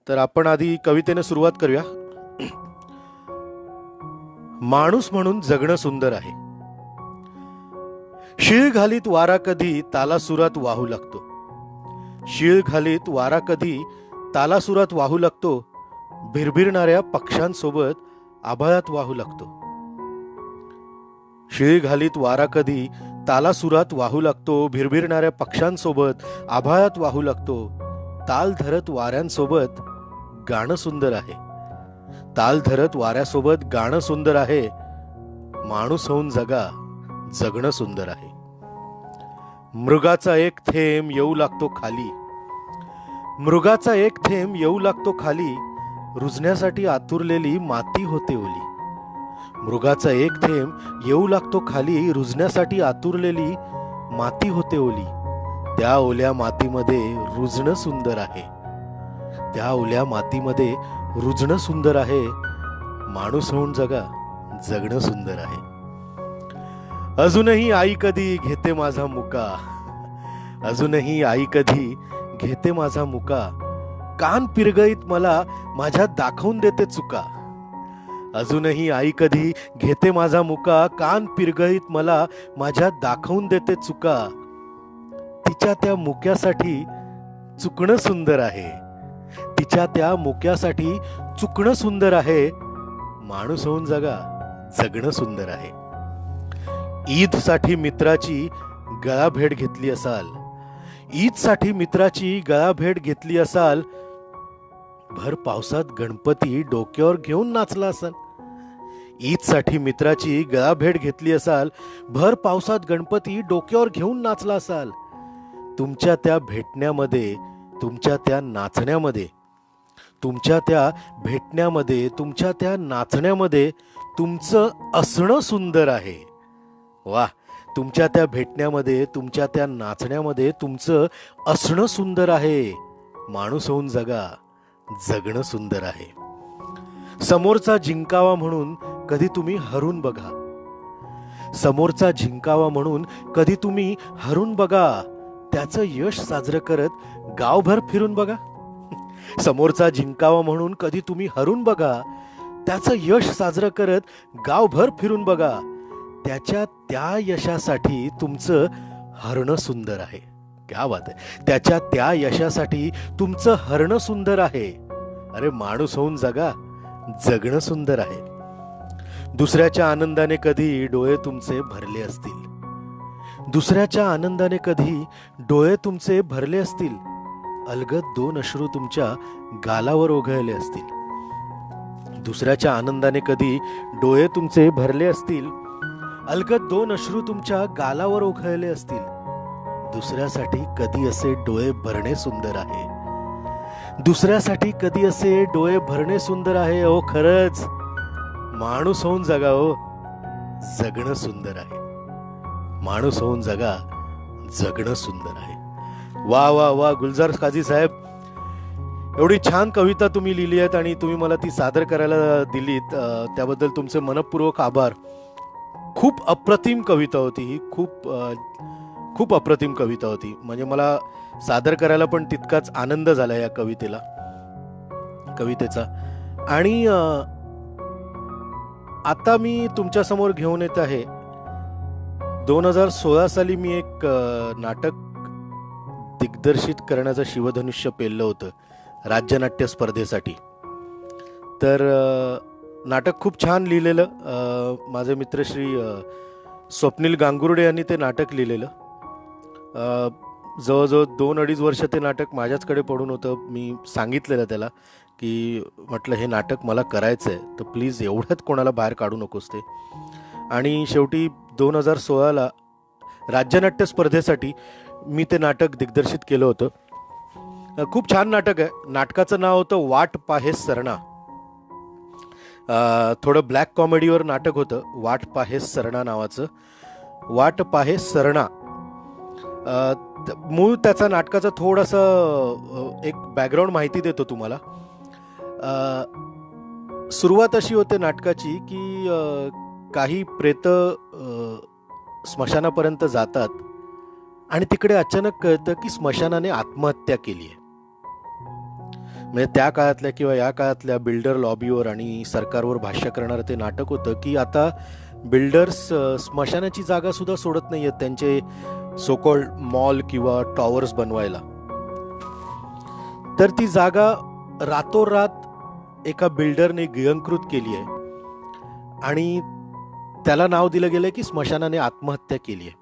तर आपण आधी कवितेने सुरुवात करूया. माणूस म्हणून जगणं सुंदर आहे. शीळ घालीत वारा कधी तालासुरात वाहू लागतो. शीळ घालीत वारा कधी तालासुरात वाहू लागतो. भिरभिरणाऱ्या पक्ष्यांसोबत आभाळात वाहू लागतो. शीळ घालीत वारा कधी तालासुरात वाहू लागतो. भिरभिरणाऱ्या पक्ष्यांसोबत आभाळात वाहू लागतो. ताल धरत वाऱ्यांसोबत गाणं सुंदर आहे. ताल धरत वाऱ्यासोबत गाणं सुंदर आहे. माणूस होऊन जगा, जगणं सुंदर आहे. मृगाचा एक थेंब येऊ लागतो खाली. मृगाचा एक थेंब येऊ लागतो खाली. रुजण्यासाठी आतुरलेली माती होते ओली. मृगाचा एक थेंब येऊ लागतो खाली. रुजण्यासाठी आतुरलेली माती होते ओली. त्या ओल्या मातीमध्ये रुजणं सुंदर आहे. त्या ओल्या मातीमध्ये रुजणं सुंदर आहे. माणूस होऊन जगा, जगणं सुंदर आहे. अजूनही आई कधी घेते माझा मुका. अजूनही आई कधी घेते माझा मुका. कान पिरगळीत मला माझ्या दाखवून देते चुका. अजूनही आई कधी घेते माझा मुका. कान पिरगळीत मला माझ्या दाखवून देते चुका. तिच्या त्या मुक्यासाठी चुकणं सुंदर आहे. तिच्या त्या मुक्यासाठी चुकणं सुंदर आहे. माणूस होऊन जगा, जगणं सुंदर आहे. ईद साठी मित्राची गळाभेट घेतली असाल. ईद साठी मित्राची गळाभेट घेतली असाल. भर पावसात गणपती डोक्यावर घेऊन नाचला असाल. ईद साठी मित्राची गळाभेट घेतली असाल. भर पावसात गणपती डोक्यावर घेऊन नाचला असाल. तुमच्या त्या भेटण्यामध्ये, तुमच्या त्या नाचण्यामध्ये, तुमच्या त्या भेटण्यामध्ये, तुमच्या त्या नाचण्यामध्ये तुमचं असणं सुंदर आहे. वा, तुमच्या त्या भेटण्यामध्ये, तुमच्या त्या नाचण्यामध्ये तुमचं असणं सुंदर आहे. माणूस होऊन जगा, जगणं सुंदर आहे. समोरचा जिंकावा म्हणून कधी तुम्ही हरून बघा. समोरचा जिंकावा म्हणून कधी तुम्ही हरून बघा. त्याचं यश साजरं करत गावभर फिरून बघा. समोरचा जिंकावा म्हणून कधी तुम्ही हरून बघा. त्याचं यश साजरं करत गावभर फिरून बघा. त्याच्या त्या यशासाठी तुमचं हरणं सुंदर आहे. क्या बात आहे. त्याच्या त्या यशासाठी तुमचं हरणं सुंदर आहे. अरे माणूस होऊन जगा, जगणं सुंदर आहे. दुसऱ्याच्या आनंदाने कधी डोळे तुमचे भरले असतील. दुसऱ्याच्या आनंदाने कधी डोळे तुमचे भरले असतील. अलगद दोन अश्रू तुमच्या गालावर ओघळले असतील. दुसऱ्याच्या आनंदाने कधी डोळे तुमचे भरले असतील. अलगद दोन अश्रू तुमच्या गालावर ओघळले असतील. दुसऱ्यासाठी कधी असे डोळे भरणे सुंदर आहे. दुसऱ्यासाठी कधी असे डोळे भरणे सुंदर आहे. ओ खरंच माणूस होऊन जगा, हो जगणं सुंदर आहे. माणूस होऊन जगा, जगणं सुंदर आहे. वा वा वा, गुलजार काझी साहेब, एवढी छान कविता तुम्ही लिहिली आहेत आणि तुम्ही मला ती सादर करायला दिलीत, त्याबद्दल तुमचे मनपूर्वक आभार. खूप अप्रतिम कविता होती ही. खूप अप्रतिम कविता होती. म्हणजे मला सादर करायला पण तितकाच आनंद झाला या कवितेचा. आणि आता मी तुमच्या समोर घेऊन येत आहे, 2016 साली मी एक नाटक दिग्दर्शित करण्याचं शिवधनुष्य पेललं होतं राज्यनाट्य स्पर्धेसाठी. तर नाटक खूप छान लिहिलेलं. माझे मित्र श्री स्वप्नील गांगुर्डे यांनी ते नाटक लिहिलेलं. जवळजवळ 2-2.5 वर्ष ते नाटक माझ्याचकडे पडून होतं. मी सांगितलेलं त्याला की म्हटलं हे नाटक मला करायचं आहे, तर प्लीज एवढ्यात कोणाला बाहेर काढू नकोस ते. आणि शेवटी 2016ला राज्यनाट्य स्पर्धेसाठी मी ते नाटक दिग्दर्शित केलं होतं. खूप छान नाटक आहे. नाटकाचं नाव होतं वाट पाहे सरणा. थोडं ब्लॅक कॉमेडीवर नाटक होतं. वाट पाहे सरणा नावाचं. वाट पाहे सरणा. मूळ त्याचा नाटकाचा थोडंसं एक बॅकग्राऊंड माहिती देतो तुम्हाला. सुरुवात अशी होते नाटकाची की काही प्रेत स्मशानापर्यंत जातात आणि तिकडे अचानक कळतं की स्मशानाने आत्महत्या केली आहे. म्हणजे त्या काळातल्या किंवा या काळातल्या बिल्डर लॉबीवर आणि सरकारवर भाष्य करणारं ते नाटक होतं की आता बिल्डर्स स्मशानाची जागा सुद्धा सोडत नाही आहेत त्यांचे सोकॉल्ड मॉल किंवा टॉवर्स बनवायला. तर ती जागा रातोरात एका बिल्डरने गिळंकृत केली आहे आणि त्याला नाव दिलं गेलं की स्मशानाने आत्महत्या केली आहे.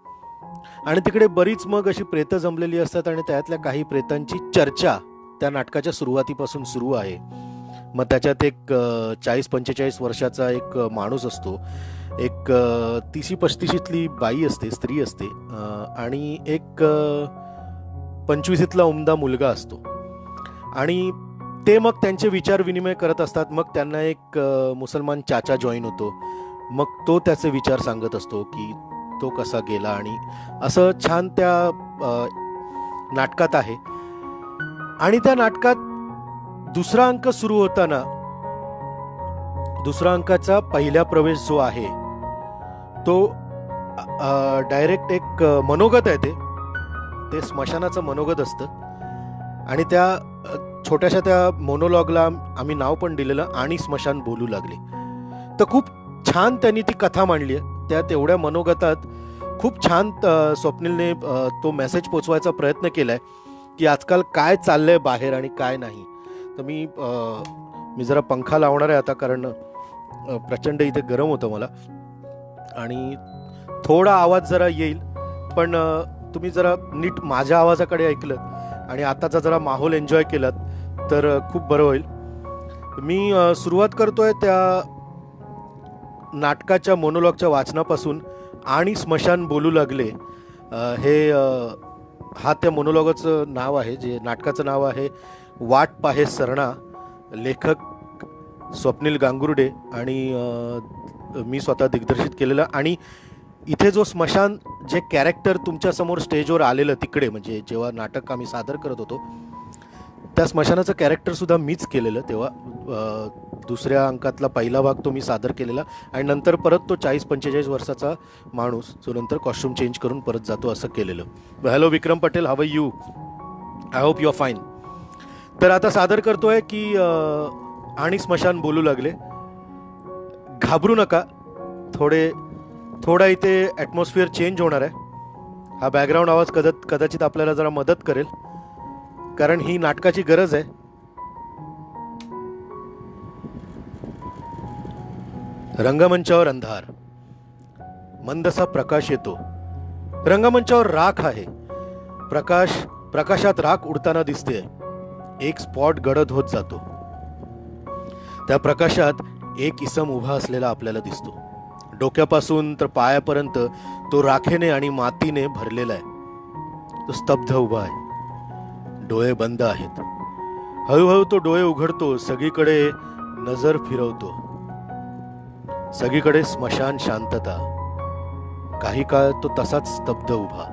आणि तिकडे बरीच मग अशी प्रेतं जमलेली असतात आणि त्यातल्या काही प्रेतांची चर्चा त्या नाटकाच्या सुरुवातीपासून सुरू आहे. मग त्याच्यात एक 40-45 वर्षाचा एक माणूस असतो, एक 30-35तली बाई असते, स्त्री असते, आणि एक 25तला उमदा मुलगा असतो. आणि ते मग त्यांचे विचार विनिमय करत असतात. मग त्यांना एक मुसलमान चाचा जॉईन होतो. मग तो त्याचे विचार सांगत असतो की तो कसा गेला. आणि असं छान त्या नाटकात आहे. आणि त्या नाटकात दुसरा अंक सुरू होताना दुसरा अंकाचा पहिला प्रवेश जो आहे तो डायरेक्ट एक मनोगत आहे. ते स्मशानाचं मनोगत असतं. आणि त्या छोट्याशा त्या मोनोलॉगला आम्ही नाव पण दिलेलं आणि स्मशान बोलू लागले. तर खूप छान त्यांनी ती कथा मांडली आहे. त्या तेवढ्या मनोगतात खूप छान स्वप्नीलने तो मेसेज पोचवायचा प्रयत्न केलाय की आजकाल काय चाललंय बाहेर आणि काय नाही. तर मी जरा पंखा लावणार आहे आता, कारण प्रचंड इथे गरम होतं मला आणि थोडा आवाज जरा येईल. पण तुम्ही जरा नीट माझ्या आवाजाकडे ऐकलं आणि आताचा जरा माहोल एन्जॉय केलात तर खूप बरं होईल. मी सुरुवात करतोय त्या नाटकाच्या मोनोलॉगच्या वाचनापासून. आणि स्मशान बोलू लागले हे हा त्या मोनोलॉगचं नाव आहे. जे नाटकाचं नाव आहे वाट पाहे सरणा. लेखक स्वप्नील गांगुर्डे आणि मी स्वतः दिग्दर्शित केलेलं. आणि इथे जो स्मशान जे कॅरेक्टर तुमच्यासमोर स्टेजवर आलेलं तिकडे, म्हणजे जेव्हा नाटक आम्ही सादर करत होतो त्या स्मशानाचं कॅरेक्टर सुद्धा मीच केलेलं. तेव्हा दुसऱ्या अंकातला पहिला भाग तो मी सादर केलेला आणि नंतर परत तो 40-45 वर्षाचा माणूस जो नंतर कॉस्ट्युम चेंज करून परत जातो असं केलेलं. Hello Vikram Patel, how are you? I hope you are fine. तर आता सादर करतोय की आणि स्मशान बोलू लागले. घाबरू नका, थोडा इथे ॲटमॉस्फिअर चेंज होणार आहे. हा बॅकग्राऊंड आवाज कदाचित आपल्याला जरा मदत करेल, कारण ही नाटकाची गरज आहे. रंगमंचावर अंधार, मंदसा प्रकाश येतो. रंगमंचावर राख आहे. प्रकाशात राख उडताना दिसते. एक स्पॉट गडद होत जातो. त्या प्रकाशात एक इसम उभा असलेला आपल्याला दिसतो. डोक्यापासून तर पायापर्यंत तो राखेने आणि मातीने भरलेला आहे. तो स्तब्ध उभा आहे. डोळे बंद आहेत. हळूहळू तो डोळे उघडतो. सगळीकडे नजर फिरवतो. सगळीकडे स्मशान शांतता. काही काळ तो तसाच स्तब्ध उभा.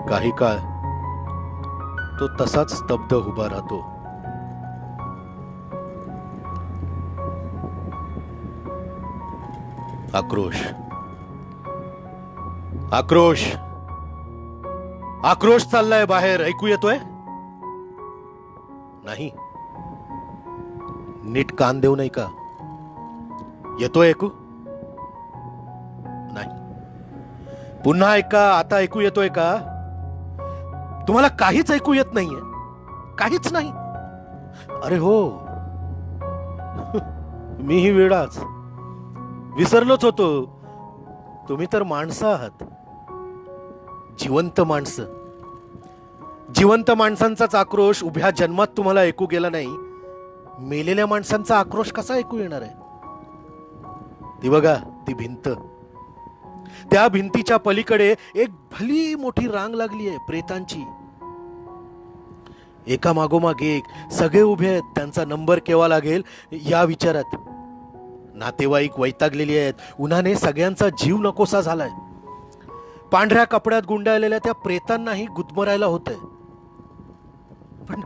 काही काळ तो तसाच स्तब्ध उभा राहतो. आक्रोश, आक्रोश, आक्रोश चाललाय बाहेर. ऐकू येतोय? नाही. नीट कान देऊ नाही का? येतोय ऐकू? नाही. पुन्हा ऐका. आता ऐकू येतोय का? तुम्हाला काहीच ऐकू येत नाहीये? काहीच नाही? अरे हो, मीही वेडाच. विसरलोच होतो. तुम्ही तर माणसं आहात, जिवंत माणसं. जिवंत माणसांचाच आक्रोश उभ्या जन्मात तुम्हाला ऐकू गेला नाही, मेलेल्या माणसांचा आक्रोश कसा ऐकू येणार आहे? ती बघा, ती भिंत, त्या भिंतीच्या पलीकडे एक भली मोठी रांग लागली आहे प्रेतांची. एका मागोमाग एक सगळे उभे आहेत, त्यांचा नंबर केव्हा लागेल या विचारात. नातेवाईक वैतागलेली आहेत, उन्हाने सगळ्यांचा जीव नकोसा झालाय. पांढऱ्या कपड्यात गुंडाळलेल्या त्या प्रेतांनाही गुदमरायला होतंय. पण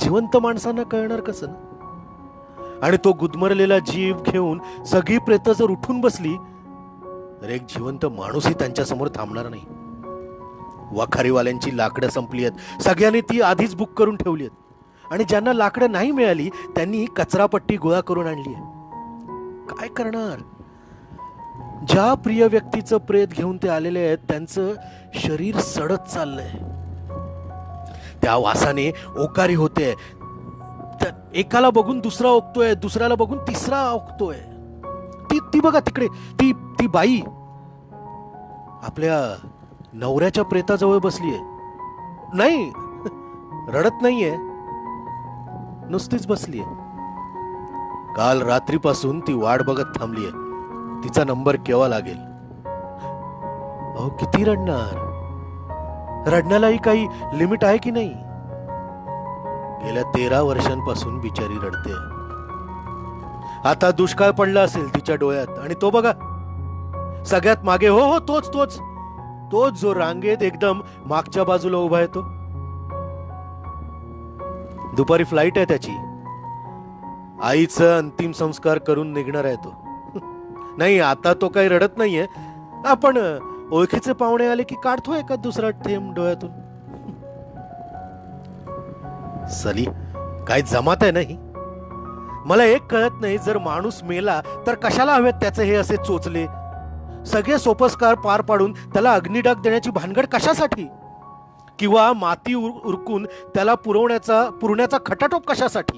जिवंत माणसांना कळणार कसं? आणि तो गुदमरलेला जीव घेऊन सगळी प्रेतं जर उठून बसली तर एक जिवंत माणूसही त्यांच्या समोर थांबणार नाही. वाखारीवाल्यांची लाकडं संपली आहेत, सगळ्यांनी ती आधीच बुक करून ठेवली आहेत. आणि ज्यांना लाकडं नाही मिळाली त्यांनी कचरापट्टी गोळा करून आणली आहे. काय करणार? ज्या प्रिय व्यक्तीचं प्रेत घेऊन ते आलेले आहेत त्यांचं शरीर सडत चाललंय. त्या वासाने ओकारी होते. एकाला बघून दुसरा ओकतोय, दुसऱ्याला बघून तिसरा ओकतोय. ती बघा तिकडे, ती बाई आपल्या नवऱ्याच्या प्रेताजवळ बसलीये. नाही, रडत नाहीये, नुसतीच बसलीये. काल रात्रीपासून ती वाट बघत थांबलीये, तिचा नंबर केव्हा लागेल. अहो किती रडणार? रडण्यालाही काही लिमिट आहे की नाही? गेल्या 13 वर्षांपासून बिचारी रडते. आता दुष्काळ पडला असेल तिच्या डोळ्यात. आणि तो बघा सगळ्यात मागे, हो हो तोच जो रांगेत एकदम मागच्या बाजूला उभा आहे तो. दुपारी फ्लाईट आहे त्याची, आईचं अंतिम संस्कार करून निघणार आहे तो. नाही, आता तो काही रडत नाहीये. आपण ओळखीचे पाहुणे आले की काढतो एका दुसरा थेंब डोळ्यातून. सली, काय जमात आहे नाही. मला एक कळत नाही, जर माणूस मेला तर कशाला हवेत त्याचे हे असे चोचले? सगळे सोपस्कार पार पाडून त्याला अग्निडाग देण्याची भानगड कशासाठी? किंवा माती उरकून त्याला पुरण्याचा खटाटोप कशासाठी?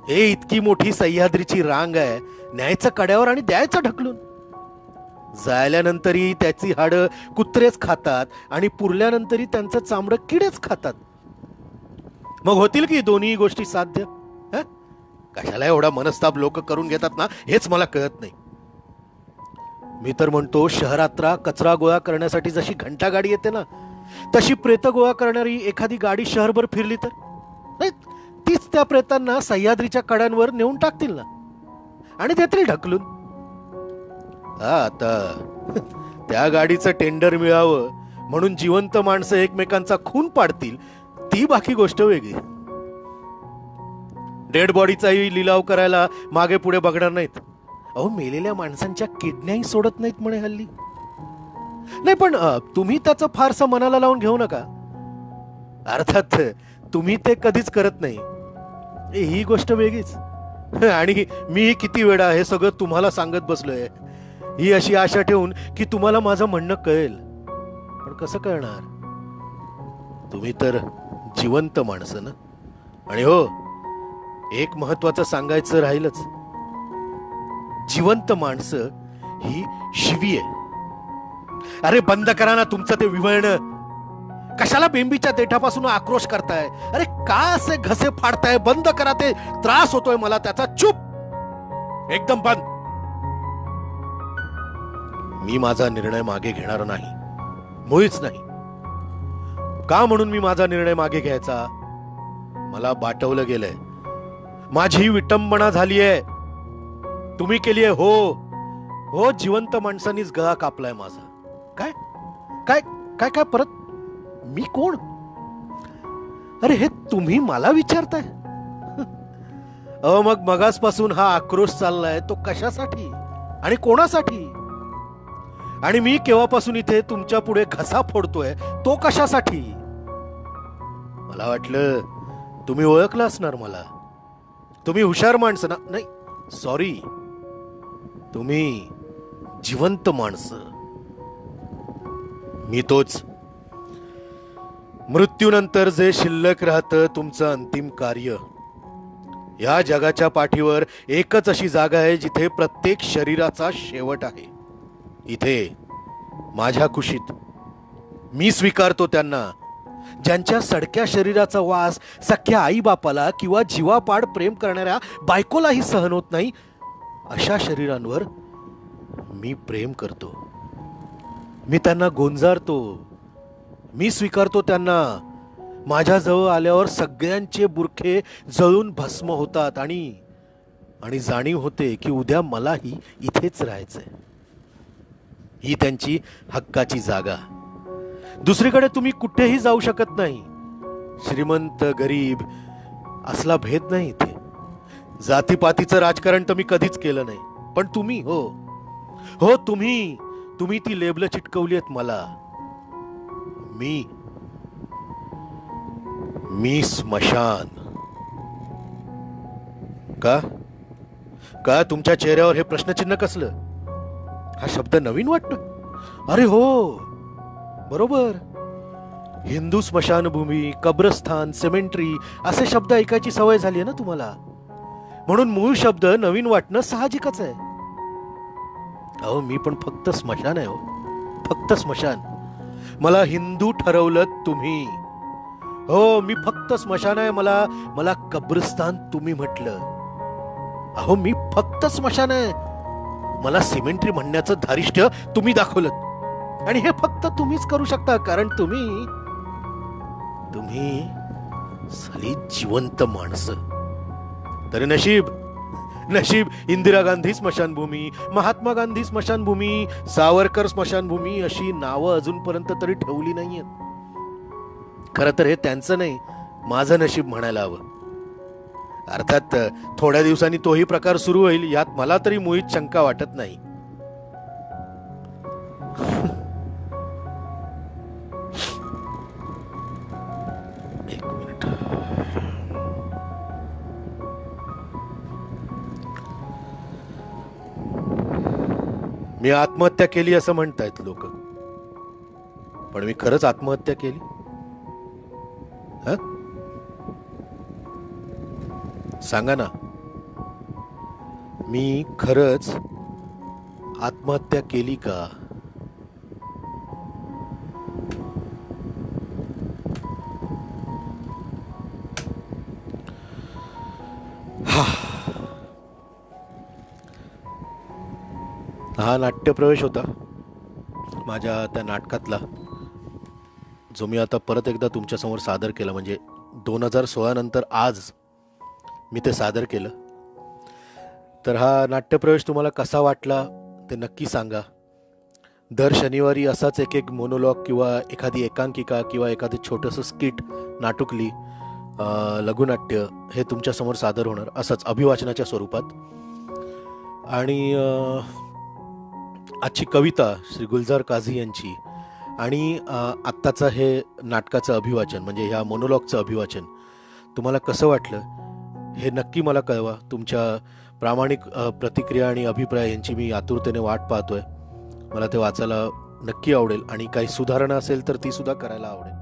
हे इतकी मोठी सह्याद्रीची रांग आहे, न्यायचं कड्यावर आणि द्यायचं ढकलून. जायल्यानंतरही त्याची हाडं कुत्रेच खातात आणि पुरल्यानंतरही त्यांचं चामडं किडेच खातात. मग होतील की दोन्ही गोष्टी साध्य? कशाला एवढा मनस्ताप लोक करून घेतात ना, हेच मला कळत नाही. मी तर म्हणतो, शहरातला कचरा गोळा करण्यासाठी जशी घंटा गाडी येते ना, तशी प्रेत गोळा करणारी एखादी गाडी शहरभर फिरली तर तीच त्या प्रेतांना सह्याद्रीच्या कड्यांवर नेऊन टाकतील ना, आणि देतील ढकलून. आता त्या गाडीचं टेंडर मिळावं म्हणून जिवंत माणसं एकमेकांचा खून पाडतील, ती बाकी गोष्ट वेगळी. डेड बॉडीचाही लिलाव करायला मागे पुढे बघणार नाहीत. अहो, मेलेल्या माणसांच्या किडन्याही सोडत नाहीत म्हणे हल्ली. नाही, पण तुम्ही त्याचं फारसं मनाला लावून घेऊ नका. अर्थात तुम्ही ते कधीच करत नाही, ही गोष्ट वेगळीच. आणि मी किती वेळा हे सगळं तुम्हाला सांगत बसलोय, ही अशी आशा ठेवून की तुम्हाला माझं म्हणणं कळेल. पण कसं कळणार? तुम्ही तर जिवंत माणसं ना. आणि हो, एक महत्वाचं सांगायचं राहीलच, जिवंत माणसं ही शिवी आहे. अरे बंद करा ना तुमचं ते विवळणं. कशाला बेंबीच्या देठापासून आक्रोश करताय? अरे का असे घसे फाडताय? बंद करा, ते त्रास होतोय मला त्याचा. चुप, एकदम बंद. मी माझा निर्णय मागे घेणार नाही, मुळीच नाही. का म्हणून मी माझा निर्णय मागे घ्यायचा? मला बाटवलं गेलंय, माझी विटंबना झालीये. तुम्ही केलीये. हो हो, जिवंत माणसांनीच गळा कापलाय माझा. काय काय काय काय परत? मी कोण? अरे हे तुम्ही मला विचारताय? मग मगासपासून हा आक्रोश चाललाय तो कशासाठी आणि कोणासाठी? आणि मी केव्हापासून इथे तुमच्या पुढे घसा फोडतोय तो कशासाठी? मला वाटलं तुम्ही ओळखलं असणार मला. तुम्ही हुशार माणसं ना. नाही, सॉरी, तुम्ही जिवंत माणसं. मी तोच. मृत्यूनंतर जे शिल्लक राहतं तुमचं अंतिम कार्य. या जगाच्या पाठीवर एकच अशी जागा आहे जिथे प्रत्येक शरीराचा शेवट आहे. इथे माझ्या कुशीत. मी स्वीकारतो त्यांना. ज्यांच्या सडक्या शरीराचा वास सख्या आई बापाला किंवा जीवापाड प्रेम करणाऱ्या बायकोलाही सहन होत नाही, अशा शरीरांवर मी प्रेम करतो. मी त्यांना गोंजारतो, मी स्वीकारतो त्यांना. माझ्याजवळ आल्यावर सगळ्यांचे बुरखे जळून भस्म होतात आणि जाणीव होते की उद्या मलाही इथेच राहायचंय. ही त्यांची हक्काची जागा. दुसरीकडे तुम्ही कुठेही जाऊ शकत नाही. श्रीमंत गरीब असला भेद नाही इथे. जातीपातीचं राजकारण तर मी कधीच केलं नाही. पण तुम्ही हो तुम्ही ती लेबलं चिटकवली आहेत मला. मी स्मशान. का तुमच्या चेहऱ्यावर हे प्रश्नचिन्ह कसलं? हा शब्द नवीन वाटतो? अरे हो, बरोबर. हिंदू स्मशानभूमी, कब्रस्थान, सेमेंटरी असे शब्द ऐकायची सवय झाली आहे ना तुम्हाला, म्हणून मूळ शब्द नवीन वाटणं साहजिकच आहे. अहो, मी पण फक्त स्मशान आहे. फक्त स्मशान. मला हिंदू ठरवलं तुम्ही. मी फक्त स्मशान आहे. मला कब्रस्तान तुम्ही म्हटलं. अहो, मी फक्त स्मशान आहे. मला सिमेंट्री म्हणण्याचं धारिष्ट्य तुम्ही दाखवलं. आणि हे फक्त तुम्हीच करू शकता, कारण तुम्ही साली जिवंत माणसं. तरी नशीब इंदिरा गांधी स्मशानभूमी, महात्मा गांधी स्मशानभूमी, सावरकर स्मशानभूमी अशी नावं अजूनपर्यंत तरी ठेवली नाहीयेत. खरं तर हे त्यांचं नाही, माझं नशीब म्हणायला हवं. अर्थात थोड्या दिवसांनी तोही प्रकार सुरू होईल, यात मला तरी मुळीच शंका वाटत नाही. एक मिनिट. मी आत्महत्या केली असं म्हणतायत लोक, पण मी खरंच आत्महत्या केली? सांगा ना, मी खरंच आत्महत्या केली का? हा नाट्यप्रवेश होता माझ्या त्या नाटकातला, जो मी आता परत एकदा तुमच्यासमोर सादर केला. म्हणजे 2016 नंतर आज मी ते सादर केलं. तर हा नाट्यप्रवेश तुम्हाला कसा वाटला ते नक्की सांगा. दर शनिवारी असाच एक मोनोलॉग किंवा एखादी एकांकिका किंवा एखादं छोटंसं स्किट, नाटुकली, लघुनाट्य हे तुमच्यासमोर सादर होणार, असंच अभिवाचनाच्या स्वरूपात. आणि आजची कविता श्री गुलजार काझी यांची, आणि आत्ताचं हे नाटकाचं अभिवाचन म्हणजे ह्या मोनोलॉगचं अभिवाचन तुम्हाला कसं वाटलं हे नक्की मला कळवा. तुमच्या प्रामाणिक प्रतिक्रिया आणि अभिप्राय यांची मी आतुरतेने वाट पाहतोय. मला ते वाचायला नक्की आवडेल, आणि काही सुधारणा असेल तर ती सुद्धा करायला आवडेल.